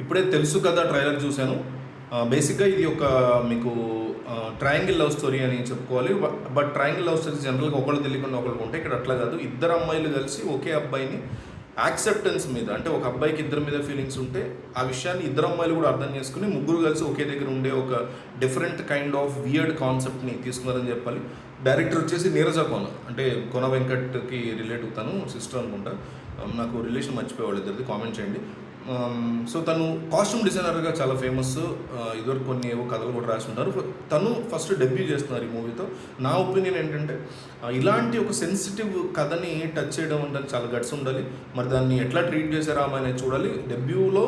ఇప్పుడే తెలుసు కదా ట్రైలర్ చూశాను. బేసిక్గా ఇది ఒక మీకు ట్రయాంగిల్ లవ్ స్టోరీ అని చెప్పుకోవాలి. బట్ ట్రయాంగిల్ లవ్ స్టోరీ జనరల్గా ఒకళ్ళు తెలియకుండా ఒకళ్ళు ఉంటాయి. ఇక్కడ అట్లా కాదు, ఇద్దరు అమ్మాయిలు కలిసి ఒకే అబ్బాయిని యాక్సెప్టెన్స్ మీద, అంటే ఒక అబ్బాయికి ఇద్దరి మీద ఫీలింగ్స్ ఉంటే ఆ విషయాన్ని ఇద్దరు అమ్మాయిలు కూడా అర్థం చేసుకుని ముగ్గురు కలిసి ఒకే దగ్గర ఉండే ఒక డిఫరెంట్ కైండ్ ఆఫ్ వియర్డ్ కాన్సెప్ట్ని తీసుకున్నారని చెప్పాలి. డైరెక్టర్ వచ్చేసి నీరజ కోన, అంటే కొన వెంకట్కి రిలేట్ అవుతాను, సిస్టర్ అనుకుంటా. నాకు రిలేషన్ మర్చిపోయేవాళ్ళు ఇద్దరిది, కామెంట్ చేయండి. సో తను కాస్ట్యూమ్ డిజైనర్గా చాలా ఫేమస్. ఇదివరకు కొన్ని ఏవో కథలు కూడా రాసి ఉంటారు. తను ఫస్ట్ డెబ్యూ చేస్తున్నారు ఈ మూవీతో. నా ఒపీనియన్ ఏంటంటే ఇలాంటి ఒక సెన్సిటివ్ కథని టచ్ చేయడం అంటే చాలా గట్స్ ఉండాలి. మరి దాన్ని ఎట్లా ట్రీట్ చేశారా అనేది చూడాలి. డెబ్యూలో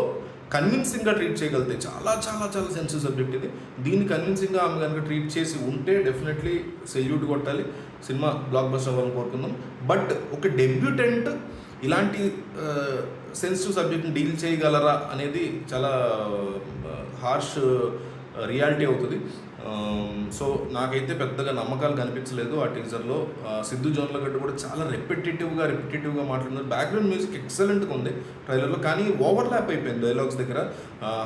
కన్విన్సింగ్గా ట్రీట్ చేయగలిగితే, చాలా చాలా చాలా సెన్సిటివ్ సబ్జెక్ట్ ఇది, దీన్ని కన్విన్సింగ్గా ఆమె కనుక ట్రీట్ చేసి ఉంటే డెఫినెట్లీ సెల్యూట్ కొట్టాలి. సినిమా బ్లాక్ బస్టర్ అవ్వాలని కోరుకుందాం. బట్ ఒక డెబ్యూటెంట్ ఇలాంటి సెన్సిటివ్ సబ్జెక్ట్ని డీల్ చేయగలరా అనేది చాలా హార్ష్ రియాలిటీ అవుతుంది. సో నాకైతే పెద్దగా నమ్మకాలు కనిపించలేదు ఆ టీజర్లో. సిద్ధు జొన్నలగడ్డ కూడా చాలా రిపిటేటివ్గా మాట్లాడుతున్నారు. బ్యాక్గ్రౌండ్ మ్యూజిక్ ఎక్సలెంట్గా ఉంది ట్రైలర్లో, కానీ ఓవర్లాప్ అయిపోయింది డైలాగ్స్ దగ్గర.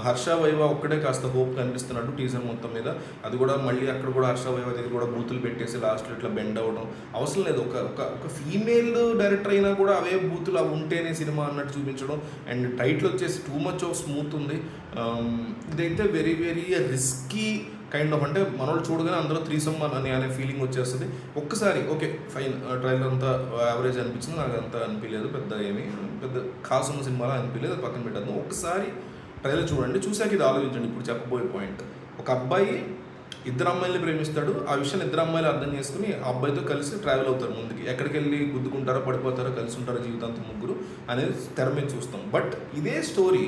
హర్ష వైవ ఒక్కడే కాస్త హోప్ కనిపిస్తున్నట్టు టీజర్ మొత్తం మీద. అది కూడా మళ్ళీ అక్కడ కూడా హర్ష వైవ దగ్గర కూడా బూతులు పెట్టేసి లాస్ట్లో ఇట్లా బెండ్ అవ్వడం అవసరం లేదు. ఒక ఫీమేల్ డైరెక్టర్ అయినా కూడా అవే బూతులు అవి ఉంటేనే సినిమా అన్నట్టు చూపించడం. అండ్ టైటిల్ వచ్చేసి టూ మచ్ ఆఫ్ స్మూత్ ఉంది. ఇదైతే very very risky kind of, అంటే మనోళ్ళు చూడగానే అందరూ త్రీసమ్ అనే ఫీలింగ్ వచ్చేస్తుంది. ఒక్కసారి ఓకే ఫైన్, ట్రైలర్ అంతా యావరేజ్ అనిపించింది, నాకు అంతా అనిపించలేదు, పెద్ద ఖాస్ ఉన్న సినిమాలో అనిపించలేదు, అది పక్కన పెట్టద్దు. ఒక్కసారి ట్రైలర్ చూడండి, చూసాక ఇది ఆలోచించండి. ఇప్పుడు చెప్పబోయే పాయింట్, ఒక అబ్బాయి ఇద్దరు అమ్మాయిల్ని ప్రేమిస్తాడు. ఆ విషయాన్ని ఇద్దరు అమ్మాయిలు అర్థం చేసుకుని ఆ అబ్బాయితో కలిసి ట్రావెల్ అవుతారు ముందుకి. ఎక్కడికి వెళ్ళి గుద్దుకుంటారో పడిపోతారో కలిసి ఉంటారో జీవితాంతం ముగ్గురు అనేది తెర మీద చూస్తాం. బట్ ఇదే స్టోరీ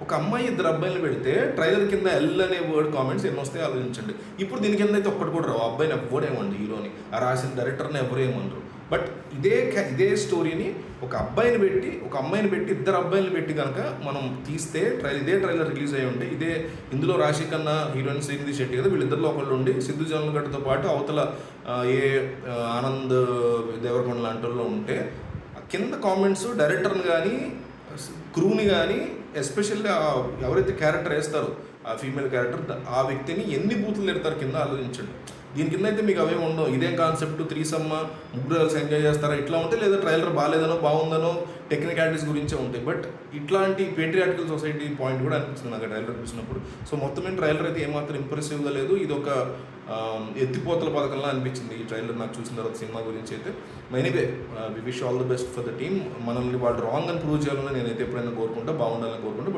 ఒక అమ్మాయి ఇద్దరు అబ్బాయిలు పెడితే ట్రైలర్ కింద ఎల్ అనే వర్డ్ కామెంట్స్ ఎన్ని వస్తాయి ఆలోచించండి. ఇప్పుడు దీని కింద అయితే ఒక్కటి కూడా రావు. అబ్బాయిని ఎవ్వడేమండి, హీరోని ఆ రాసిన డైరెక్టర్ని ఎవరేమనరు. బట్ ఇదే స్టోరీని ఒక అబ్బాయిని పెట్టి ఒక అమ్మాయిని పెట్టి ఇద్దరు అబ్బాయిని పెట్టి కనుక మనం తీస్తే ఇదే ట్రైలర్ రిలీజ్ అయ్యి ఉంటే, ఇందులో రాశి ఖన్నా హీరోయిన్ శ్రీనిధి శెట్టి కదా, వీళ్ళిద్దరిలో ఒకళ్ళు ఉండి సిద్ధు జొన్నలగడ్డతో పాటు అవతల ఆనంద్ దేవరకొండ లాంటి వాళ్ళు ఉంటే కింద కామెంట్స్ డైరెక్టర్ని కానీ క్రూని కానీ ఎస్పెషల్లీ ఎవరైతే క్యారెక్టర్ వేస్తారో ఆ ఫీమేల్ క్యారెక్టర్, ఆ వ్యక్తిని ఎన్ని బూతులు తిడతారు కింద ఆలోచించండి. దీని కింద అయితే మీకు అవేమి ఉండవు. ఇదే కాన్సెప్ట్ త్రీసమ్మ ముగ్గురు కలిసి ఎంజాయ్ చేస్తారా ఇట్లా ఉంటే, లేదా ట్రైలర్ బాగాలేదనో బాగుందనో టెక్నికాలిటీస్ గురించే ఉంటాయి. బట్ ఇట్లాంటి పేట్రియాటికల్ సొసైటీ పాయింట్ కూడా అనిపిస్తుంది నాకు ట్రైలర్ చూసినప్పుడు. సో మొత్తం ట్రైలర్ అయితే ఏమాత్రం ఇంప్రెసివ్గా లేదు. ఇది ఒక ఎత్తిపోతల పథకంలా అనిపించింది ఈ ట్రైలర్ నాకు చూసిన తర్వాత సినిమా గురించి అయితే. Anyway we wish all the best for the team. మనల్ని వాళ్ళు రాంగ్ అని ప్రూవ్ చేయాలని నేనైతే ఎప్పుడైనా కోరుకుంటా, బాగుండాలని కోరుకుంటా.